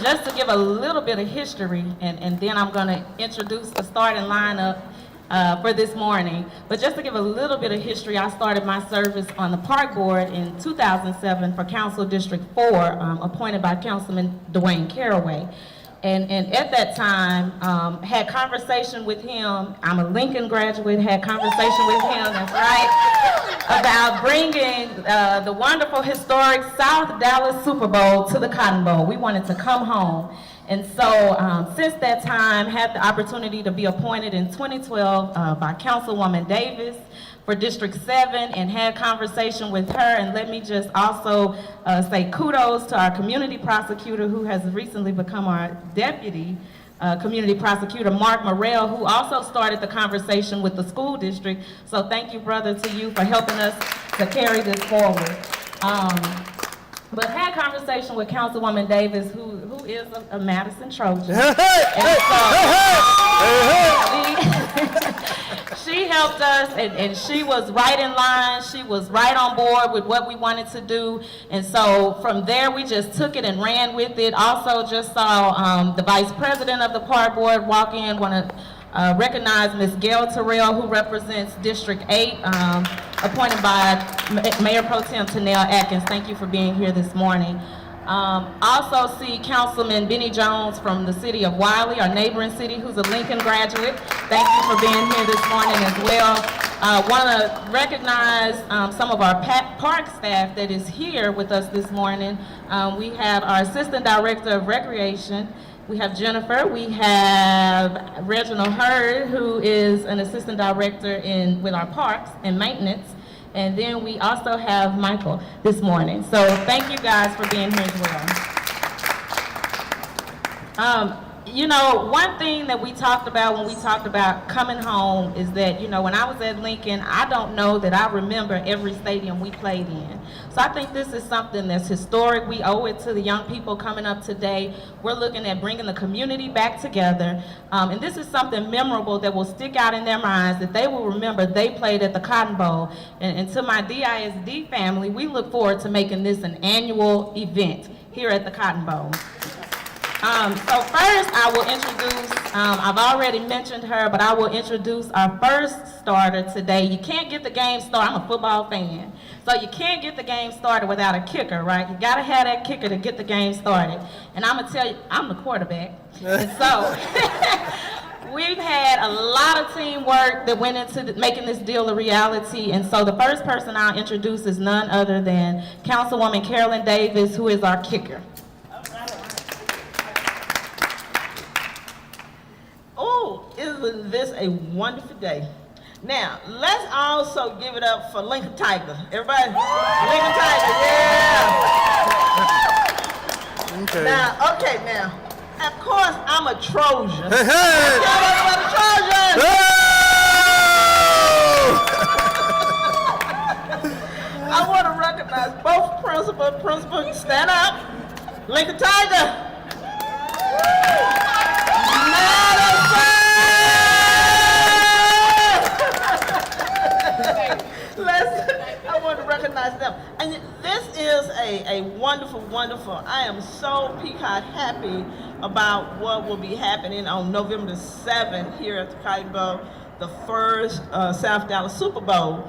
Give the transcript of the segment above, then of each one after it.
just to give a little bit of history, and then I'm going to introduce the starting lineup for this morning. But just to give a little bit of history, I started my service on the Park Board in 2007 for Council District 4, appointed by Councilman Dwayne Caraway. And at that time, had conversation with him. I'm a Lincoln graduate, had conversation with him, that's right, about bringing the wonderful historic South Dallas Super Bowl to the Cotton Bowl. We wanted to come home. And so since that time, had the opportunity to be appointed in 2012 by Councilwoman Davis for District 7, and had conversation with her. And let me just also say kudos to our community prosecutor, who has recently become our deputy community prosecutor, Mark Morrell, who also started the conversation with the school district. So thank you, brother, to you for helping us to carry this forward. But had conversation with Councilwoman Davis, who is a Madison Trojan. And so she helped us, and she was right in line. She was right on board with what we wanted to do. And so from there, we just took it and ran with it. Also just saw the vice president of the Park Board walk in. Want to recognize Ms. Gail Terrell, who represents District 8, appointed by Mayor Pro Tem Tanel Atkins. Thank you for being here this morning. Also see Councilman Benny Jones from the city of Wiley, our neighboring city, who's a Lincoln graduate. Thank you for being here this morning as well. Want to recognize some of our park staff that is here with us this morning. We have our Assistant Director of Recreation. We have Jennifer. We have Reginald Hurd, who is an Assistant Director with our parks and maintenance. And then we also have Michael this morning. So thank you guys for being here as well. You know, one thing that we talked about when we talked about coming home is that, you know, when I was at Lincoln, I don't know that I remember every stadium we played in. So I think this is something that's historic. We owe it to the young people coming up today. We're looking at bringing the community back together. And this is something memorable that will stick out in their minds, that they will remember they played at the Cotton Bowl. And to my DISD family, we look forward to making this an annual event here at the Cotton Bowl. So first I will introduce, I've already mentioned her, but I will introduce our first starter today. You can't get the game started. I'm a football fan. So you can't get the game started without a kicker, right? You gotta have that kicker to get the game started. And I'm gonna tell you, I'm the quarterback. And so we've had a lot of teamwork that went into making this deal a reality. And so the first person I'll introduce is none other than Councilwoman Carolyn Davis, who is our kicker. Isn't this a wonderful day? Now, let's also give it up for Lincoln Tiger. Everybody, Lincoln Tiger, yeah! Okay. Now, of course, I'm a Trojan. Hey, hey! I'm a Trojan! I want to recognize both principals. Stand up. Lincoln Tiger. I want to recognize them. And this is a wonderful, I am so peacock happy about what will be happening on November the 7th here at the Cotton Bowl, the first South Dallas Super Bowl.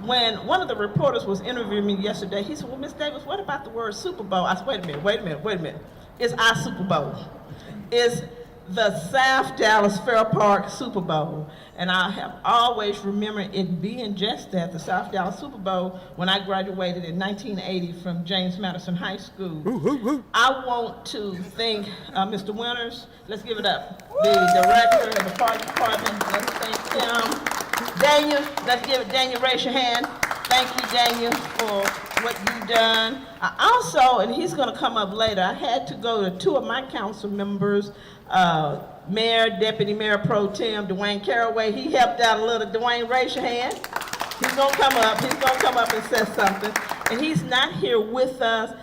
When one of the reporters was interviewing me yesterday, he said, well, Miss Davis, what about the word Super Bowl? I said, wait a minute. It's our Super Bowl. It's the South Dallas Fair Park Super Bowl. And I have always remembered it being just that, the South Dallas Super Bowl, when I graduated in 1980 from James Madison High School. I want to thank Mr. Winters. Let's give it up. The director of the park department. Let's thank him. Daniel, let's give it. Daniel, raise your hand. Thank you, Daniel, for what you've done. I also, and he's going to come up later, I had to go to two of my council members, Mayor, Deputy Mayor Pro Tem Dwayne Caraway. He helped out a little. Dwayne, raise your hand. He's going to come up. He's going to come up and say something. And he's not here with us.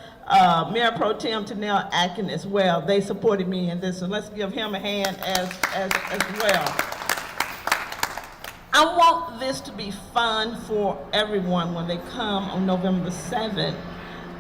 Mayor Pro Tem Tanel Atkins as well. They supported me in this, so let's give him a hand as well. I want this to be fun for everyone when they come on November 7th.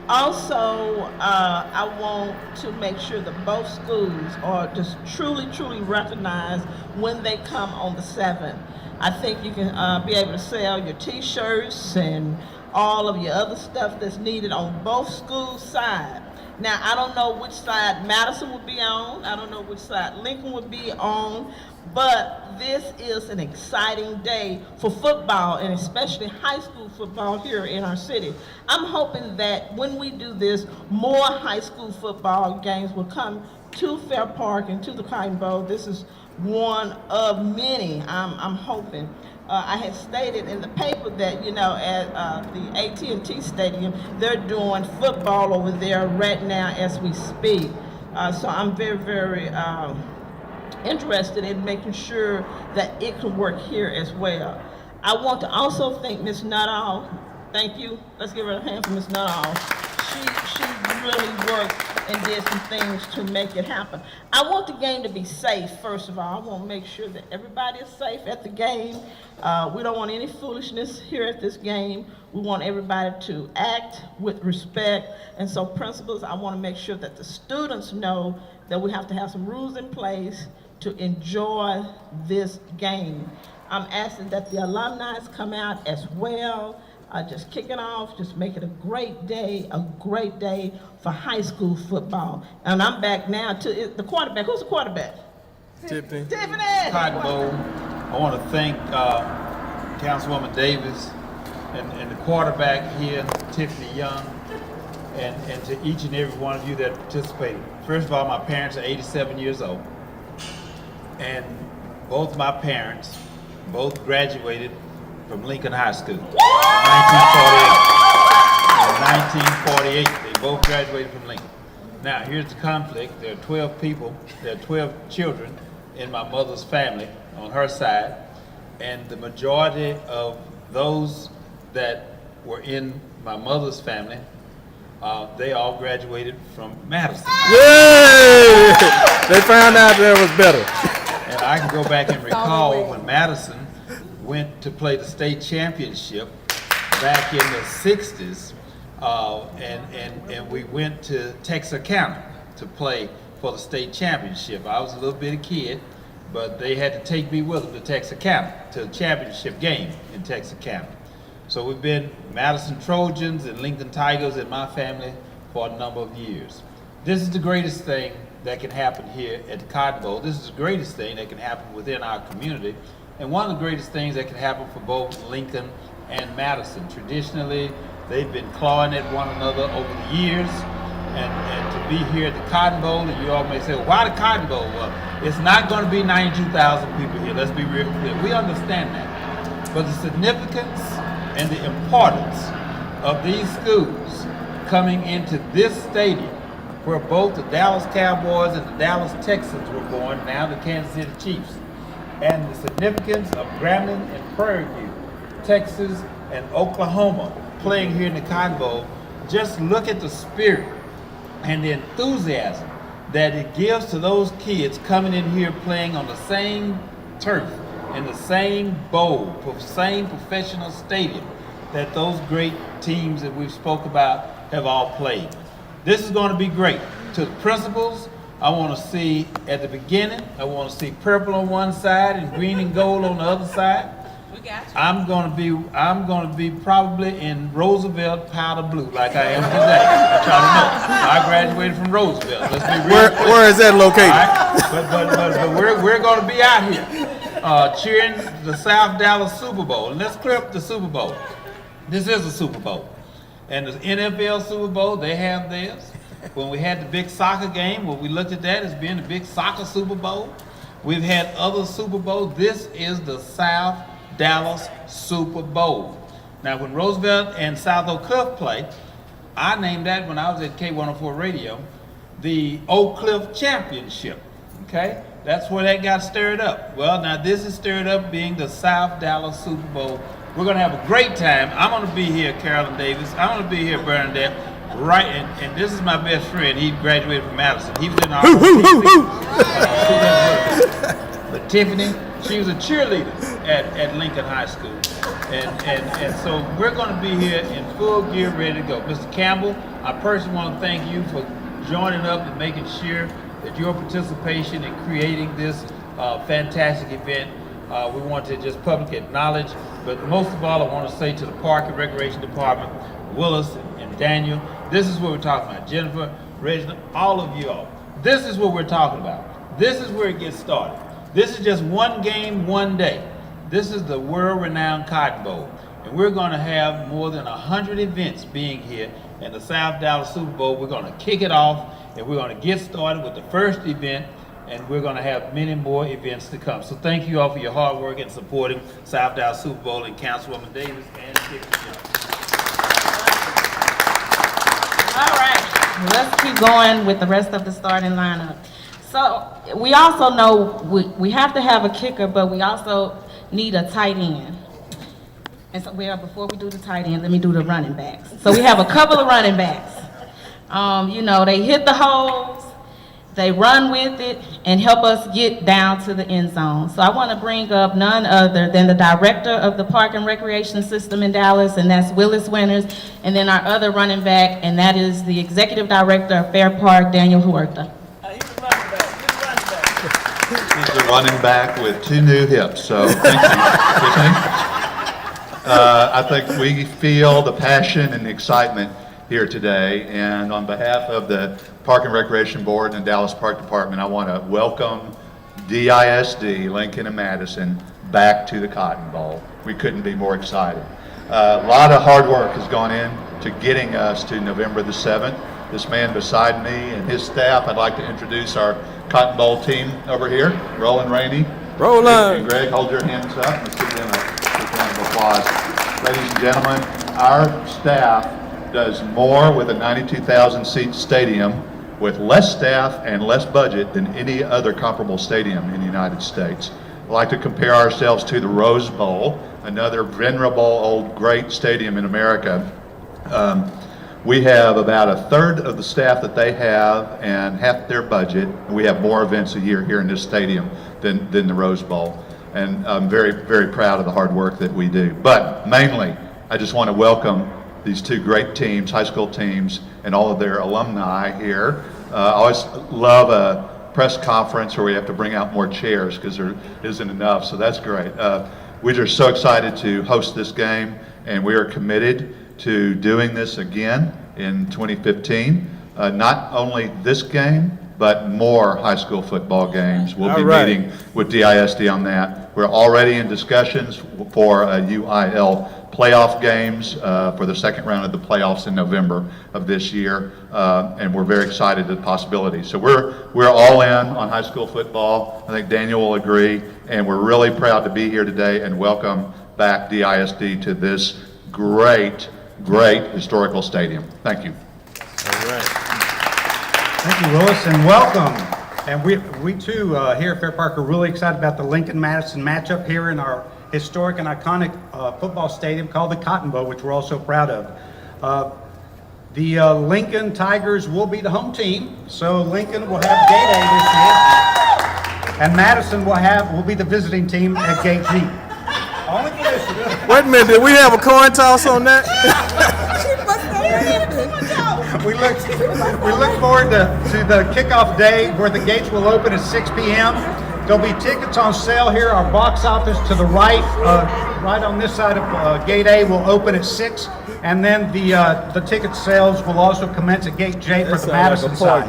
Also, I want to make sure that both schools are just truly recognized when they come on the 7th. I think you can be able to sell your t-shirts and all of your other stuff that's needed on both schools' sides. Now, I don't know which side Madison would be on. I don't know which side Lincoln would be on. But this is an exciting day for football, and especially high school football here in our city. I'm hoping that when we do this, more high school football games will come to Fair Park and to the Cotton Bowl. This is one of many, I'm hoping. I had stated in the paper that, you know, at the AT&T Stadium, they're doing football over there right now as we speak. So I'm very interested in making sure that it can work here as well. I want to also thank Ms. Nuttall. Thank you. Let's give her a hand for Ms. Nuttall. She really worked and did some things to make it happen. I want the game to be safe, first of all. I want to make sure that everybody is safe at the game. We don't want any foolishness here at this game. We want everybody to act with respect. And so principals, I want to make sure that the students know that we have to have some rules in place to enjoy this game. I'm asking that the alumni come out as well. Just kick it off, just make it a great day for high school football. And I'm back now to the quarterback. Who's the quarterback? Tiffany. Tiffany! Cotton Bowl. I want to thank Councilwoman Davis and the quarterback here, Tiffany Young, and to each and every one of you that participated. First of all, my parents are 87 years old, and both my parents both graduated from Lincoln High School in 1948. In 1948, they both graduated from Lincoln. Now, here's the conflict. There are 12 people, there are 12 children in my mother's family on her side, and the majority of those that were in my mother's family, they all graduated from Madison. Yay! They found out that was better. And I can go back and recall when Madison went to play the state championship back in the 60s, and we went to Texarkana to play for the state championship. I was a little bitty kid, but they had to take me with them to Texarkana, to the championship game in Texarkana. So we've been Madison Trojans and Lincoln Tigers in my family for a number of years. This is the greatest thing that can happen here at the Cotton Bowl. This is the greatest thing that can happen within our community, and one of the greatest things that can happen for both Lincoln and Madison. Traditionally, they've been clawing at one another over the years, and to be here at the Cotton Bowl, and you all may say, well, why the Cotton Bowl? Well, it's not going to be 92,000 people here. Let's be real clear. We understand that. But the significance and the importance of these schools coming into this stadium, where both the Dallas Cowboys and the Dallas Texans were born, now the Kansas City Chiefs, and the significance of Grambling and Prairie View, Texas and Oklahoma playing here in the Cotton Bowl. Just look at the spirit and the enthusiasm that it gives to those kids coming in here playing on the same turf, in the same bowl, same professional stadium that those great teams that we've spoke about have all played. This is going to be great. To the principals, I want to see at the beginning, I want to see purple on one side and green and gold on the other side. We got you. I'm going to be probably in Roosevelt powder blue like I am today. I try to know. I graduated from Roosevelt. Let's be real clear. Where is that located? All right? But we're going to be out here cheering the South Dallas Super Bowl. And let's clear up the Super Bowl. This is a Super Bowl. And the NFL Super Bowl, they have theirs. When we had the big soccer game, well, we looked at that as being the big soccer Super Bowl. We've had other Super Bowls. This is the South Dallas Super Bowl. Now, when Roosevelt and South Oak Cliff play, I named that when I was at K104 Radio, the Oak Cliff Championship, okay? That's where that got stirred up. Well, now this is stirred up being the South Dallas Super Bowl. We're gonna have a great time. I'm gonna be here, Carolyn Davis. I'm gonna be here, Bernadette. Right, and this is my best friend. He graduated from Madison. He was in our but Tiffany, she was a cheerleader at Lincoln High School. And so we're going to be here in full gear, ready to go. Mr. Campbell, I personally want to thank you for joining up and making sure that your participation in creating this fantastic event, we want to just publicly acknowledge. But most of all, I want to say to the Park and Recreation Department, Willis and Daniel, this is what we're talking about. Jennifer, Reginald, all of you all. This is what we're talking about. This is where it gets started. This is just one game, one day. This is the world-renowned Cotton Bowl. And we're going to have more than 100 events being here in the South Dallas Super Bowl. We're going to kick it off, and we're going to get started with the first event, and we're going to have many more events to come. So thank you all for your hard work in supporting South Dallas Super Bowl and Councilwoman Davis and Dixon Jones. All right, let's keep going with the rest of the starting lineup. So we also know we have to have a kicker, but we also need a tight end. And so, well, before we do the tight end, let me do the running backs. So we have a couple of running backs. You know, they hit the holes, they run with it, and help us get down to the end zone. So I want to bring up none other than the director of the Park and Recreation System in Dallas, and that's Willis Winters, and then our other running back, and that is the executive director of Fair Park, Daniel Huerta. He's a running back with 2 new hips, so thank you, Tiffany. I think we feel the passion and the excitement here today, and on behalf of the Park and Recreation Board and Dallas Park Department, I want to welcome DISD, Lincoln and Madison, back to the Cotton Bowl. We couldn't be more excited. A lot of hard work has gone in to getting us to November the 7th. This man beside me and his staff, I'd like to introduce our Cotton Bowl team over here. Roland Rainey. Roland. And Greg, hold your hands up. Let's give them a round of applause. Ladies and gentlemen, our staff does more with a 92,000 seat stadium with less staff and less budget than any other comparable stadium in the United States. I like to compare ourselves to the Rose Bowl, another venerable old great stadium in America. We have about a third of the staff that they have and half their budget. We have more events a year here in this stadium than the Rose Bowl. And I'm very, very proud of the hard work that we do. But mainly, I just want to welcome these 2 great teams, high school teams, and all of their alumni here. I always love a press conference where we have to bring out more chairs because there isn't enough, so that's great. We're just so excited to host this game, and we are committed to doing this again in 2015. Not only this game, but more high school football games. We'll be meeting with DISD on that. We're already in discussions for UIL playoff games for the second round of the playoffs in November of this year, and we're very excited at the possibility. So we're all in on high school football. I think Daniel will agree, and we're really proud to be here today and welcome back DISD to this great historical stadium. Thank you. All right. Thank you, Willis, and welcome. And we too, here at Fair Park, are really excited about the Lincoln-Madison matchup here in our historic and iconic football stadium called the Cotton Bowl, which we're also proud of. The Lincoln Tigers will be the home team, so Lincoln will have Gate A this year, and Madison will be the visiting team at Gate G. Only for this year. Wait a minute, did we have a coin toss on that? We look forward to the kickoff day where the gates will open at 6 p.m. There'll be tickets on sale here. Our box office to the right, right on this side of Gate A, will open at 6, and then the ticket sales will also commence at Gate J for the Madison side.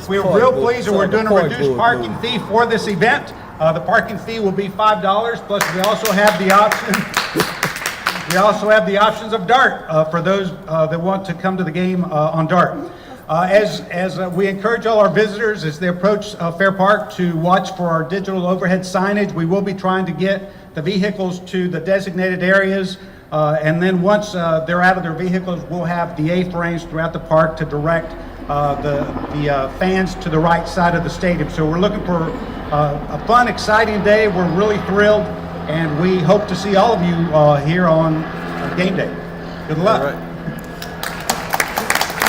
We're real pleased that we're doing a reduced parking fee for this event. The parking fee will be $5. Plus, we also have the option. We also have the options of DART for those that want to come to the game on DART. As we encourage all our visitors as they approach Fair Park to watch for our digital overhead signage. We will be trying to get the vehicles to the designated areas, and then once they're out of their vehicles, we'll have the A-frames throughout the park to direct the fans to the right side of the stadium. So we're looking for a fun, exciting day. We're really thrilled, and we hope to see all of you here on game day. Good luck. All right.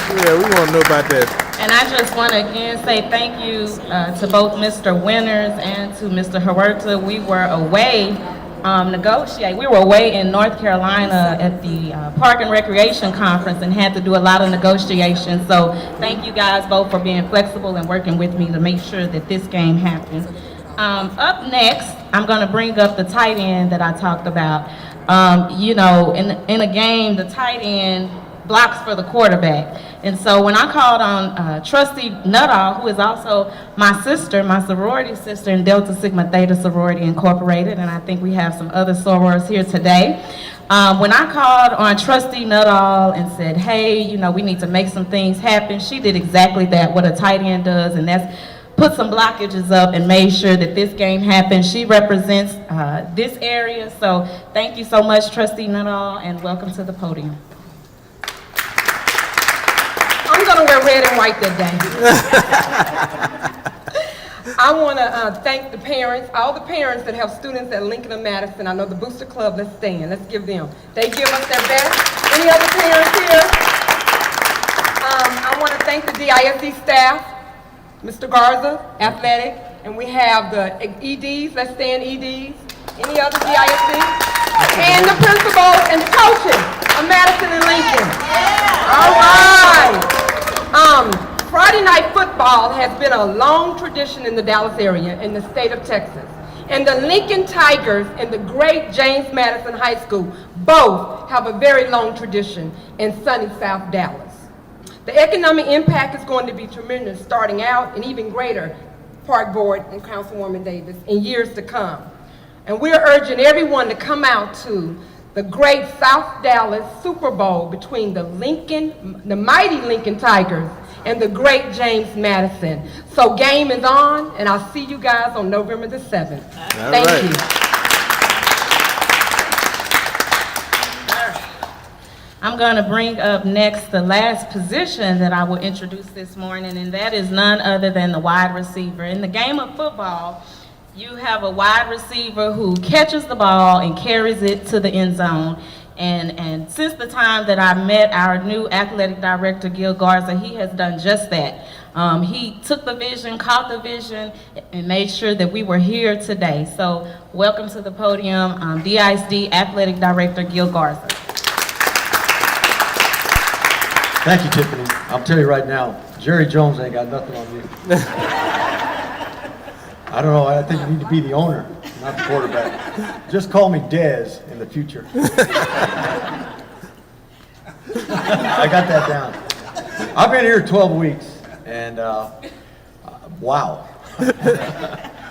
Yeah, we want to know about that. And I just want to again say thank you to both Mr. Winters and to Mr. Huerta. We were away negotiate. We were away in North Carolina at the Park and Recreation Conference and had to do a lot of negotiations. So thank you guys both for being flexible and working with me to make sure that this game happens. Up next, I'm going to bring up the tight end that I talked about. You know, in a game, the tight end blocks for the quarterback. And so when I called on Trustee Nuttall, who is also my sister, my sorority sister in Delta Sigma Theta Sorority Incorporated, and I think we have some other sorors here today. When I called on Trustee Nuttall and said, hey, you know, we need to make some things happen, she did exactly that, what a tight end does, and that's put some blockages up and made sure that this game happens. She represents this area, so thank you so much, Trustee Nuttall, and welcome to the podium. I'm going to wear red and white that day. I want to thank the parents, all the parents that have students at Lincoln and Madison. I know the Booster Club, let's stand, let's give them. They give us their best. Any other parents here? I want to thank the DISD staff, Mr. Garza, athletic, and we have the EDs, let's stand EDs. Any other DISD? And the principals and the coaches of Madison and Lincoln. All right. Friday night football has been a long tradition in the Dallas area, in the state of Texas. And the Lincoln Tigers and the great James Madison High School both have a very long tradition in sunny South Dallas. The economic impact is going to be tremendous starting out and even greater, Park Board and Councilwoman Davis, in years to come. And we're urging everyone to come out to the great South Dallas Super Bowl between the mighty Lincoln Tigers and the great James Madison. So game is on, and I'll see you guys on November the 7th. Thank you. I'm going to bring up next the last position that I will introduce this morning, and that is none other than the wide receiver. In the game of football, you have a wide receiver who catches the ball and carries it to the end zone. And since the time that I met our new athletic director, Gil Garza, he has done just that. He took the vision, caught the vision, and made sure that we were here today. So welcome to the podium, DISD Athletic Director, Gil Garza. Thank you, Tiffany. I'll tell you right now, Jerry Jones ain't got nothing on you. I don't know, I think you need to be the owner, not the quarterback. Just call me Dez in the future. I got that down. I've been here 12 weeks, and wow.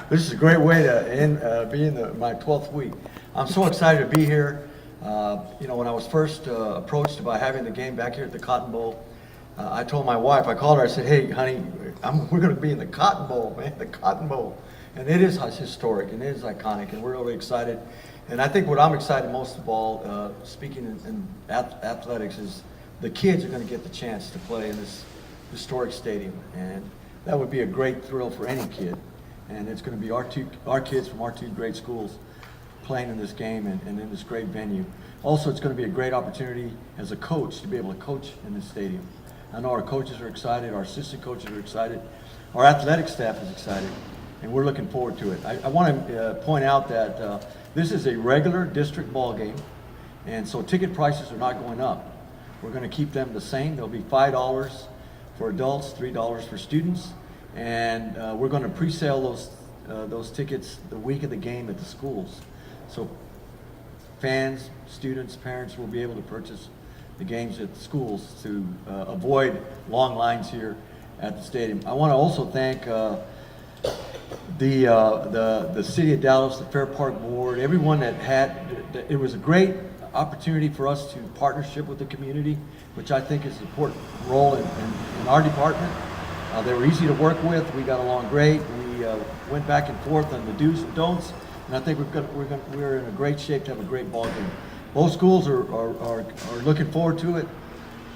This is a great way to be in my 12th week. I'm so excited to be here. You know, when I was first approached about having the game back here at the Cotton Bowl, I told my wife, I called her, I said, hey, honey, we're going to be in the Cotton Bowl, man, the Cotton Bowl. And it is historic, and it is iconic, and we're really excited. And I think what I'm excited most of all, speaking in athletics, is the kids are going to get the chance to play in this historic stadium. And that would be a great thrill for any kid. And it's going to be our kids from our two great schools playing in this game and in this great venue. Also, it's going to be a great opportunity as a coach to be able to coach in this stadium. I know our coaches are excited, our assistant coaches are excited, our athletic staff is excited, and we're looking forward to it. I want to point out that this is a regular district ball game, and so ticket prices are not going up. We're going to keep them the same. They'll be $5 for adults, $3 for students, and we're going to pre-sale those tickets the week of the game at the schools. So fans, students, parents will be able to purchase the games at the schools to avoid long lines here at the stadium. I want to also thank the City of Dallas, the Fair Park Board, everyone that it was a great opportunity for us to partnership with the community, which I think is an important role in our department. They were easy to work with. We got along great. We went back and forth on the do's and don'ts, and I think we're in a great shape to have a great ball game. Both schools are looking forward to it.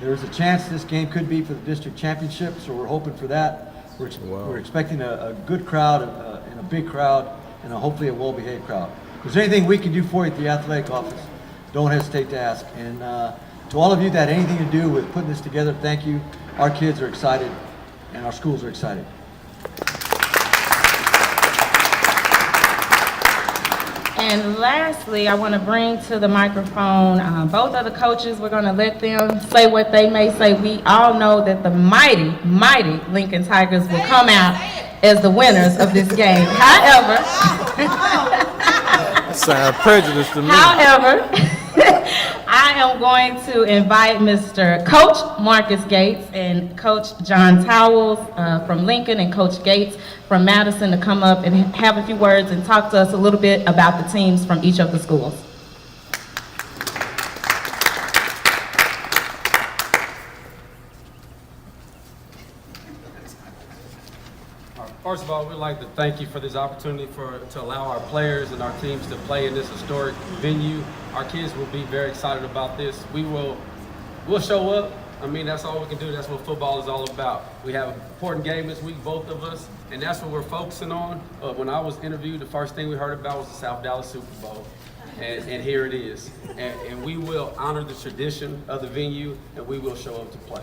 There's a chance this game could be for the district championship, so we're hoping for that. We're expecting a good crowd and a big crowd and hopefully a well-behaved crowd. If there's anything we can do for you at the athletic office, don't hesitate to ask. And to all of you that had anything to do with putting this together, thank you. Our kids are excited and our schools are excited. And lastly, I want to bring to the microphone both of the coaches. We're going to let them say what they may say. We all know that the mighty, mighty Lincoln Tigers will come out as the winners of this game. However, That sounds prejudice to me. however, I am going to invite Mr. Coach Marcus Gates and Coach John Towles from Lincoln and Coach Gates from Madison to come up and have a few words and talk to us a little bit about the teams from each of the schools. First of all, we'd like to thank you for this opportunity to allow our players and our teams to play in this historic venue. Our kids will be very excited about this. We'll show up. I mean, that's all we can do. That's what football is all about. We have an important game this week, both of us, and that's what we're focusing on. When I was interviewed, the first thing we heard about was the South Dallas Super Bowl, and here it is. And we will honor the tradition of the venue, and we will show up to play.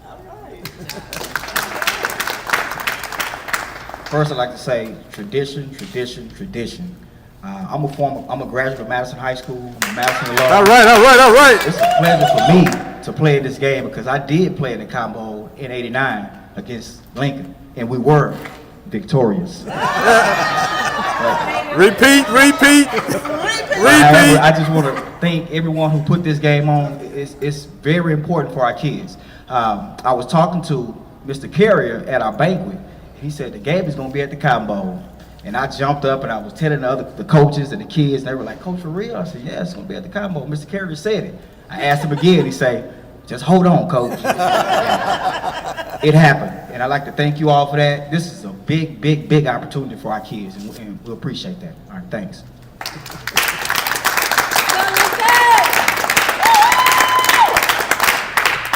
All right. First, I'd like to say tradition, tradition, tradition. I'm a graduate of Madison High School, Madison alum. All right, all right, all right. It's a pleasure for me to play in this game because I did play in the Combo in '89 against Lincoln, and we were victorious. Repeat, repeat, However, repeat. I just want to thank everyone who put this game on. It's very important for our kids. I was talking to Mr. Carrier at our banquet. He said the game is going to be at the Cotton Bowl. And I jumped up and I was telling the coaches and the kids, and they were like, "Coach, for real?" I said, "Yeah, it's going to be at the Cotton Bowl." Mr. Carrier said it. I asked him again. He said, "Just hold on, Coach." It happened. And I'd like to thank you all for that. This is a big, big, big opportunity for our kids, and we appreciate that. All right, thanks.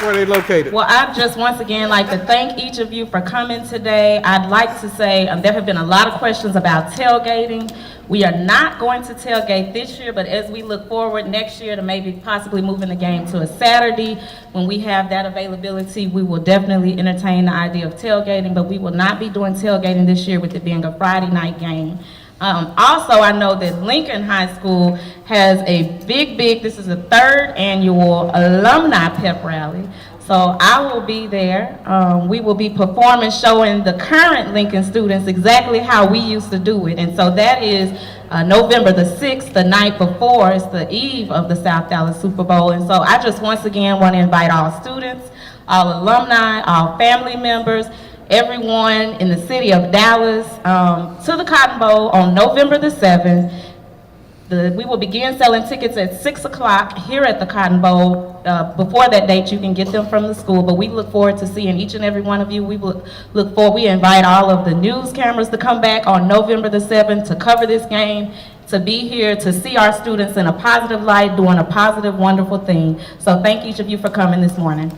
Where are they located? Well, I'd just once again like to thank each of you for coming today. I'd like to say there have been a lot of questions about tailgating. We are not going to tailgate this year, but as we look forward next year to maybe possibly moving the game to a Saturday, when we have that availability, we will definitely entertain the idea of tailgating, but we will not be doing tailgating this year with it being a Friday night game. Also, I know that Lincoln High School has a big, this is the 3rd annual alumni pep rally. So I will be there. We will be performing, showing the current Lincoln students exactly how we used to do it. And so that is November the 6th, the night before. It's the eve of the South Dallas Super Bowl. And so I just once again want to invite all students, all alumni, all family members, everyone in the city of Dallas to the Cotton Bowl on November the 7th. We will begin selling tickets at 6 o'clock here at the Cotton Bowl. Before that date, you can get them from the school, but we look forward to seeing each and every one of you. We invite all of the news cameras to come back on November the 7th to cover this game, to be here, to see our students in a positive light, doing a positive, wonderful thing. So thank each of you for coming this morning.